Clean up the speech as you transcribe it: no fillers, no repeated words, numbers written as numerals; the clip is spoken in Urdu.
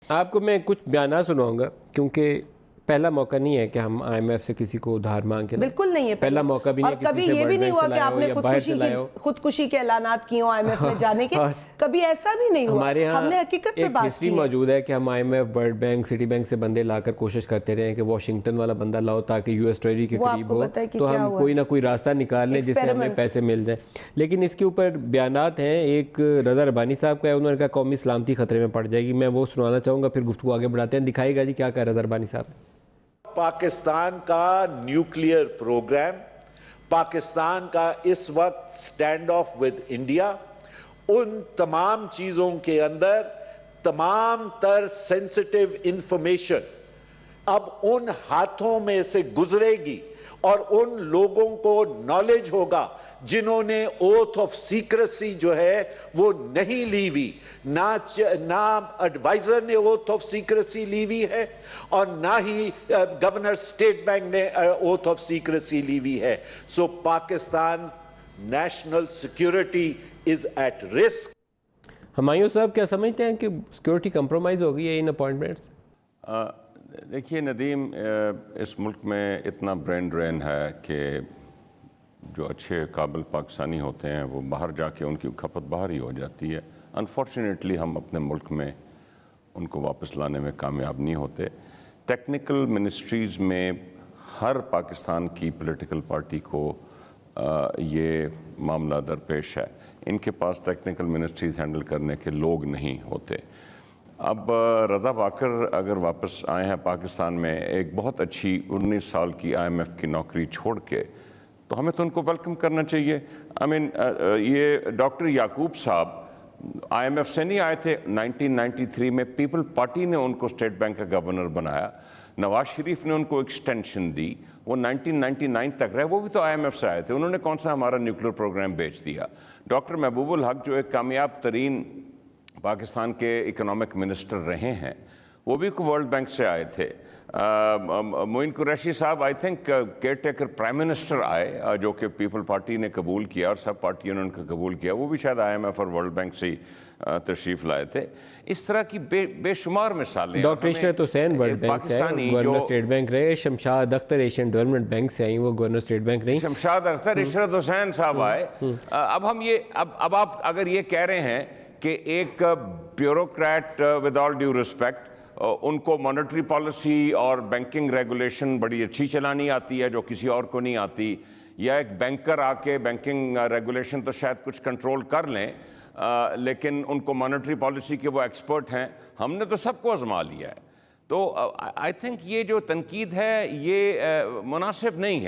آپ کو میں کچھ بیانات سناؤں گا کیونکہ پہلا موقع نہیں ہے کہ ہم آئی ایم ایف سے کسی کو ادھار مانگ کے بالکل نہیں ہے پہلا موقع بھی نہیں اور کبھی یہ بھی نہیں ہوا کہ آپ نے خودکشی کے اعلانات کیے ہوں آئی ایم ایف میں جانے کے، کبھی ایسا بھی نہیں ہوا۔ ہمارے ہاں ہم نے حقیقت پہ ایک بات ہسٹری کی ہے۔ موجود ہے کہ ہم IMF, world bank, Citibank سے بندے لا کر کوشش کرتے رہے ہیں کہ واشنگٹن والا بندہ لاؤ تاکہ یو ایس ٹریجری کے قریب ہو تو ہم کوئی نہ کوئی راستہ نکال لیں جس سے ہمیں پیسے مل جائیں، لیکن اس کے اوپر بیانات ہیں۔ ایک رضا ربانی صاحب کا ہے، انہوں نے کہا قومی سلامتی خطرے میں پڑ جائے گی، میں وہ سنانا چاہوں گا، پھر گفتگو آگے بڑھاتے ہیں۔ دکھائے گا جی کیا کہا رضا ربانی صاحب۔ پاکستان کا نیوکلیئر پروگرام، پاکستان کا اس وقت سٹینڈ آف ود انڈیا، ان تمام چیزوں کے اندر تمام تر سینسٹیو انفارمیشن اب ان ہاتھوں میں سے گزرے گی اور ان لوگوں کو نالج ہوگا جنہوں نے اوتھ آف سیکریسی جو ہے وہ نہیں لی ہوئی، نہ ایڈوائزر نے اوتھ آف سیکریسی لی ہوئی ہے اور نہ ہی گورنر اسٹیٹ بینک نے اوتھ آف سیکریسی لی ہوئی ہے۔ So Pakistan national security is at risk. Humayun صاحب کیا سمجھتے ہیں کہ سیکیورٹی کمپرومائز ہو گئی ہے ان اپوائنٹمنٹس؟ دیکھیے ندیم، اس ملک میں اتنا برین ڈرین ہے کہ جو اچھے قابل پاکستانی ہوتے ہیں وہ باہر جا کے ان کی کھپت باہر ہی ہو جاتی ہے۔ انفارچونیٹلی ہم اپنے ملک میں ان کو واپس لانے میں کامیاب نہیں ہوتے۔ ٹیکنیکل منسٹریز میں ہر پاکستان کی پولیٹیکل پارٹی کو یہ معاملہ درپیش ہے، ان کے پاس ٹیکنیکل منسٹریز ہینڈل کرنے کے لوگ نہیں ہوتے۔ اب رضا باکر اگر واپس آئے ہیں پاکستان میں ایک بہت اچھی 19 سال کی آئی ایم ایف کی نوکری چھوڑ کے، تو ہمیں تو ان کو ویلکم کرنا چاہیے۔ یہ ڈاکٹر یعقوب صاحب آئی ایم ایف سے نہیں آئے تھے، 1993 میں پیپل پارٹی نے ان کو اسٹیٹ بینک کا گورنر بنایا، نواز شریف نے ان کو ایکسٹینشن دی، وہ 1999 تک رہے، وہ بھی تو آئی ایم ایف سے آئے تھے، انہوں نے کون سا ہمارا نیوکلیر پروگرام بیچ دیا۔ ڈاکٹر محبوب الحق جو ایک کامیاب ترین پاکستان کے اکنامک منسٹر رہے ہیں، وہ بھی ورلڈ بینک سے آئے تھے۔ معین قریشی صاحب I think care taker prime minister آئے، جو کہ پیپل پارٹی نے قبول کیا اور سب پارٹیوں نے ان کا قبول کیا، وہ بھی شاید آئی ایم ایف اور ورلڈ بینک سے تشریف لائے تھے۔ اس طرح کی بے شمار مثالیں۔ ڈاکٹر عشرت حسین ورلڈ بینک سے آئے، گورنر اسٹیٹ بینک رہے۔ Shamshad Akhtar Asian development bank سے آئیں، وہ گورنر اسٹیٹ بینک نہیں۔ شمشاد اختر، عشرت حسین صاحب آئے۔ اب ہم اب آپ اگر یہ کہہ رہے ہیں کہ ایک bureaucrat with all due respect ان کو مانیٹری پالیسی اور بینکنگ ریگولیشن بڑی اچھی چلانی آتی ہے جو کسی اور کو نہیں آتی، یا ایک بینکر آ کے بینکنگ ریگولیشن تو شاید کچھ کنٹرول کر لیں لیکن ان کو مانیٹری پالیسی کے وہ ایکسپرٹ ہیں، ہم نے تو سب کو آزما لیا ہے۔ تو آئی تھنک یہ جو تنقید ہے یہ مناسب نہیں ہے۔